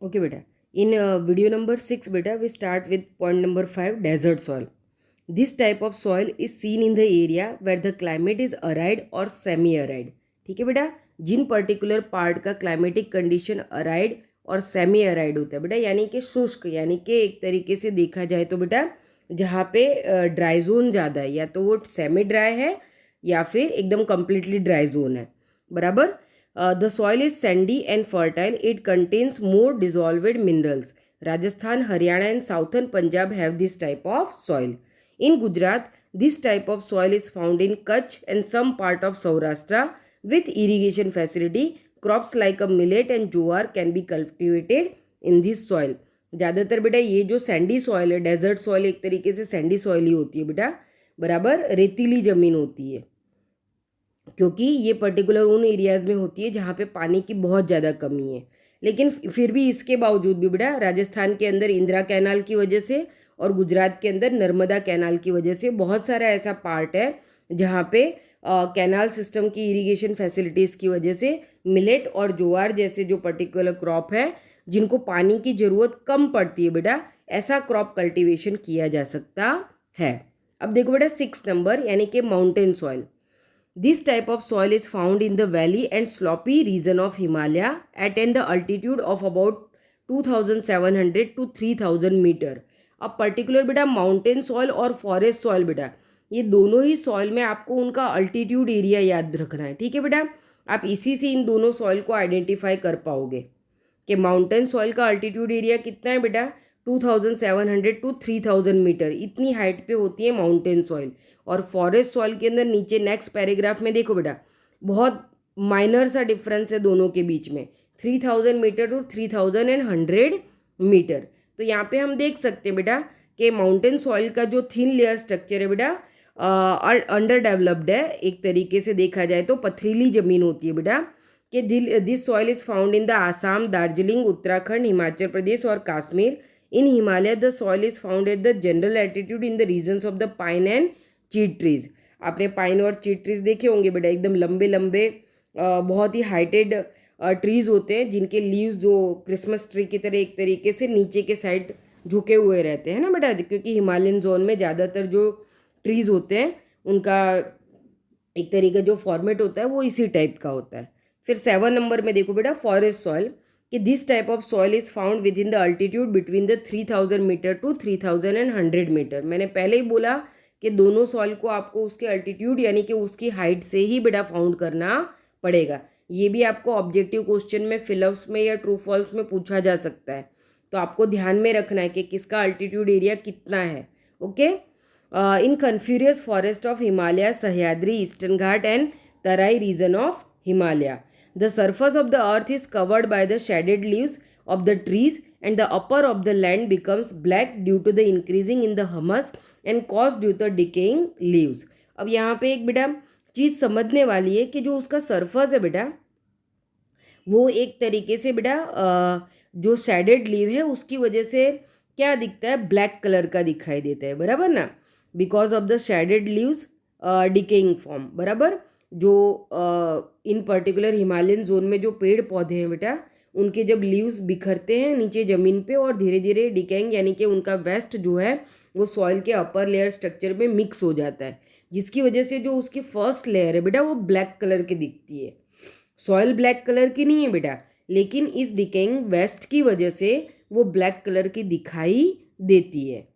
Okay, beta. In video number 6, beta, we start with point number 5, desert soil. This type of soil is seen in the area where the climate is arid or semi arid. ठीक है बेटा, जिन particular part का climatic condition aired और semi aired होता है बेटा, यानी कि शुष्क, यानी कि एक तरीके से देखा जाए तो बेटा जहाँ पे ड्राई जोन ज़्यादा है, या तो वो सेमी ड्राई है या फिर एकदम कम्प्लीटली ड्राई जोन है, बराबर. The soil is sandy and fertile. It contains more dissolved minerals. Rajasthan, Haryana and southern Punjab have this type of soil. In Gujarat, this type of soil is found in Kutch and some part of Saurashtra with irrigation facility. Crops like a millet and jowar can be cultivated in this soil. ज़्यादातर बेटा ये जो Sandy soil है, desert soil एक तरीके से Sandy soil ही होती है बेटा, बराबर रेतीली ज़मीन होती है, क्योंकि ये पर्टिकुलर उन एरियाज़ में होती है जहाँ पे पानी की बहुत ज़्यादा कमी है. लेकिन फिर भी इसके बावजूद भी बेटा राजस्थान के अंदर इंदिरा कैनाल की वजह से और गुजरात के अंदर नर्मदा कैनाल की वजह से बहुत सारा ऐसा पार्ट है जहाँ पे कैनाल सिस्टम की इरिगेशन फैसिलिटीज़ की वजह से मिलेट और ज्वार जैसे जो पर्टिकुलर क्रॉप है जिनको पानी की ज़रूरत कम पड़ती है बेटा, ऐसा क्रॉप कल्टीवेशन किया जा सकता है. अब देखो बेटा 6 नंबर, यानी कि mountain soil. This type of soil is found in the valley and slopy region of Himalaya at an altitude of about 2700 to 3000 metre. अब पर्टिकुलर बेटा माउंटेन सॉइल और फॉरेस्ट सॉइल बेटा, ये दोनों ही सॉइल में आपको उनका अल्टीट्यूड एरिया याद रखना है. ठीक है बेटा, आप इसी से इन दोनों सॉइल को आइडेंटिफाई कर पाओगे कि माउंटेन सॉइल का अल्टीट्यूड एरिया कितना है बेटा, 2700 टू 3000 मीटर, इतनी हाइट पे होती है माउंटेन सॉइल. और फॉरेस्ट सॉइल के अंदर नीचे नेक्स्ट पैराग्राफ में देखो बेटा बहुत माइनर सा डिफरेंस है दोनों के बीच में, 3000 मीटर टू 3100 मीटर. तो यहाँ पे हम देख सकते हैं बेटा कि माउंटेन सॉइल का जो थिन लेयर स्ट्रक्चर है बेटा अंडर डेवलप्ड है, एक तरीके से देखा जाए तो पथरीली ज़मीन होती है बेटा. कि this soil is found in the Assam, Darjeeling, Uttarakhand, Himachal Pradesh और Kashmir. In Himalaya the soil is found at the general altitude in the regions of the pine and chir trees. आपने पाइन और चीट ट्रीज देखे होंगे बेटा, एकदम लंबे लंबे बहुत ही हाइटेड ट्रीज होते हैं जिनके लीव्स जो क्रिसमस ट्री की तरह एक तरीके से नीचे के साइड झुके हुए रहते हैं ना बेटा, क्योंकि हिमालयन जोन में ज़्यादातर जो ट्रीज होते हैं उनका एक तरीके जो फॉर्मेट होता है वो इसी टाइप का होता है. फिर 7 नंबर में देखो बेटा फॉरेस्ट सॉइल, कि this type of soil is found within the altitude between the 3000 metre to 3100 metre. मैंने पहले ही बोला कि दोनों सॉइल को आपको उसके अल्टीट्यूड यानी कि उसकी हाइट से ही बेटा फाउंड करना पड़ेगा. ये भी आपको ऑब्जेक्टिव क्वेश्चन में फिलअप्स में या ट्रू फॉल्स में पूछा जा सकता है, तो आपको ध्यान में रखना है कि किसका अल्टीट्यूड एरिया कितना है. Okay. In coniferous forest of Himalaya, Sahyadri, eastern ghat and Terai region of Himalaya, the surface of the earth is covered by the shaded leaves of the trees and the upper of the land becomes black due to the increasing in the humus and caused due to decaying leaves. अब यहाँ पे एक बेटा चीज़ समझने वाली है कि जो उसका सरफेस है बेटा वो एक तरीके से बेटा जो शेडेड लीव है उसकी वजह से क्या दिखता है, ब्लैक कलर का दिखाई देता है, बराबर ना, because of the shaded leaves decaying form, बराबर. जो इन पर्टिकुलर हिमालयन जोन में जो पेड़ पौधे हैं बेटा उनके जब लीव्स बिखरते हैं नीचे ज़मीन पे और धीरे धीरे डिकेइंग यानी कि उनका वेस्ट जो है वो सॉइल के अपर लेयर स्ट्रक्चर में मिक्स हो जाता है, जिसकी वजह से जो उसकी फर्स्ट लेयर है बेटा वो ब्लैक कलर की दिखती है. सॉइल ब्लैक कलर की नहीं है बेटा, लेकिन इस डिकेइंग वेस्ट की वजह से वो ब्लैक कलर की दिखाई देती है.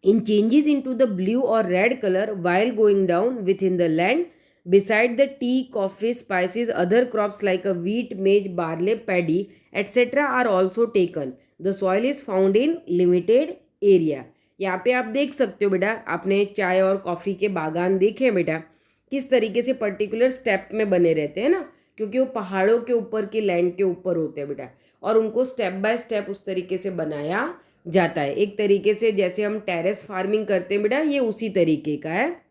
इन चेंजेस इनटू द ब्लू और red colour while going down within the land. Beside the tea, coffee, spices, other crops like a wheat, maize, barley, paddy, etc. are also taken. The soil is found in limited area. यहाँ पे आप देख सकते हो बेटा, आपने चाय और कॉफ़ी के बागान देखे हैं बेटा किस तरीके से पर्टिकुलर स्टेप में बने रहते हैं ना, क्योंकि वो पहाड़ों के ऊपर की लैंड के ऊपर होते हैं बेटा, और उनको स्टेप बाय स्टेप उस तरीके से बनाया जाता है. एक तरीके से जैसे हम टेरेस फार्मिंग करते हैं बेटा, ये उसी तरीके का है.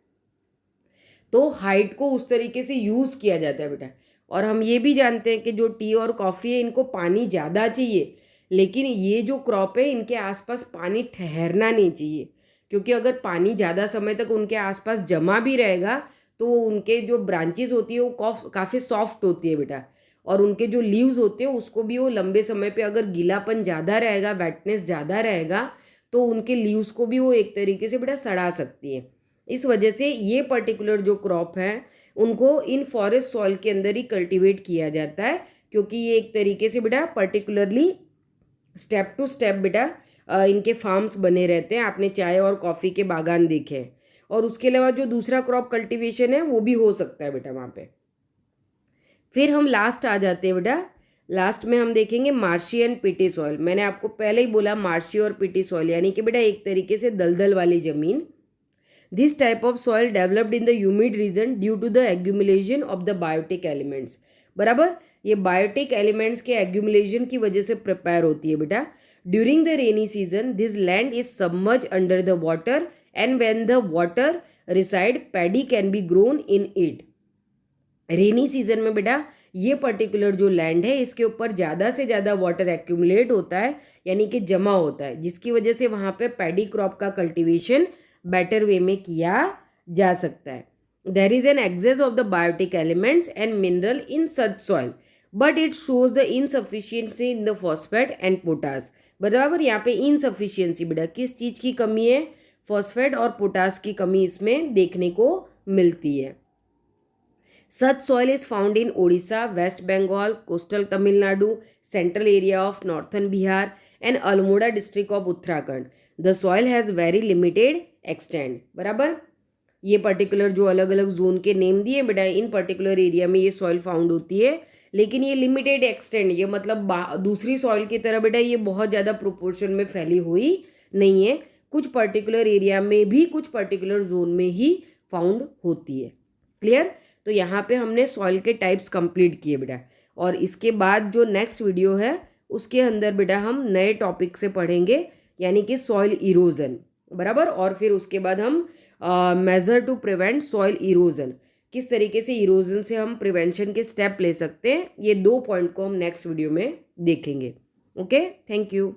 तो हाइट को उस तरीके से यूज़ किया जाता है बेटा. और हम ये भी जानते हैं कि जो टी और कॉफ़ी है इनको पानी ज़्यादा चाहिए, लेकिन ये जो क्रॉप है इनके आसपास पानी ठहरना नहीं चाहिए, क्योंकि अगर पानी ज़्यादा समय तक उनके आसपास जमा भी रहेगा तो उनके जो ब्रांचेस होती है वो काफ़ी सॉफ्ट होती है बेटा, और उनके जो लीव्स होते हैं उसको भी वो लंबे समय पे अगर गीलापन ज़्यादा रहेगा, वेटनेस ज़्यादा रहेगा, तो उनके लीव्स को भी वो एक तरीके से बेटा सड़ा सकती है। इस वजह से ये पर्टिकुलर जो क्रॉप है उनको इन फॉरेस्ट सॉइल के अंदर ही कल्टीवेट किया जाता है, क्योंकि ये एक तरीके से बेटा पर्टिकुलरली स्टेप टू स्टेप बेटा इनके फार्म्स बने रहते हैं। आपने चाय और कॉफ़ी के बागान देखे हैं, और उसके अलावा जो दूसरा क्रॉप कल्टीवेशन है वो भी हो सकता है बेटा वहाँ पे। फिर हम लास्ट आ जाते हैं बेटा, लास्ट में हम देखेंगे मार्शी एंड पिटी सॉइल। मैंने आपको पहले ही बोला मार्शी और पिटी सॉइल यानी कि बेटा एक तरीके से दलदल वाली ज़मीन। This type of soil developed in the humid region due to the accumulation of the biotic elements. बराबर, ये बायोटिक एलिमेंट्स के एक्यूमुलेशन की वजह से प्रिपेयर होती है बेटा। During the rainy season this land is submerge under the water and when the water recede paddy can be grown in it. Rainy season में बेटा ये पर्टिकुलर जो लैंड है इसके ऊपर ज़्यादा से ज़्यादा वाटर एक्यूमुलेट होता है, यानी कि जमा होता है, जिसकी वजह से वहाँ पे पैडी क्रॉप का कल्टीवेशन बेटर वे में किया जा सकता है। There is an excess of the biotic elements and mineral in such soil but it shows the insufficiency in the phosphate and potash. बराबर, यहाँ पे इनसफिशियंसी बेटा किस चीज़ की कमी है? फॉस्फेट और पोटास की कमी इसमें देखने को मिलती है। Such soil is found in Odisha, West Bengal, coastal Tamil Nadu, central area of northern Bihar and Almora district of Uttarakhand. The soil has very limited extent. बराबर, ये पर्टिकुलर जो अलग अलग जोन के नेम दिए बेटा, इन पर्टिकुलर एरिया में ये सॉइल फाउंड होती है, लेकिन ये लिमिटेड एक्सटेंड, ये मतलब दूसरी सॉइल की तरह बेटा ये बहुत ज़्यादा प्रोपोर्शन में फैली हुई नहीं है। कुछ पर्टिकुलर एरिया में भी कुछ पर्टिकुलर जोन में ही फाउंड होती है। क्लियर? तो यहाँ पे हमने सॉइल के टाइप्स कंप्लीट किए बेटा, और इसके बाद जो नेक्स्ट वीडियो है उसके अंदर बेटा हम नए टॉपिक से पढ़ेंगे, यानी कि सॉइल इरोजन। बराबर, और फिर उसके बाद हम major to prevent soil erosion, किस तरीके से इरोजन से हम प्रिवेंशन के स्टेप ले सकते हैं, ये 2 पॉइंट को हम नेक्स्ट वीडियो में देखेंगे। Okay, thank you.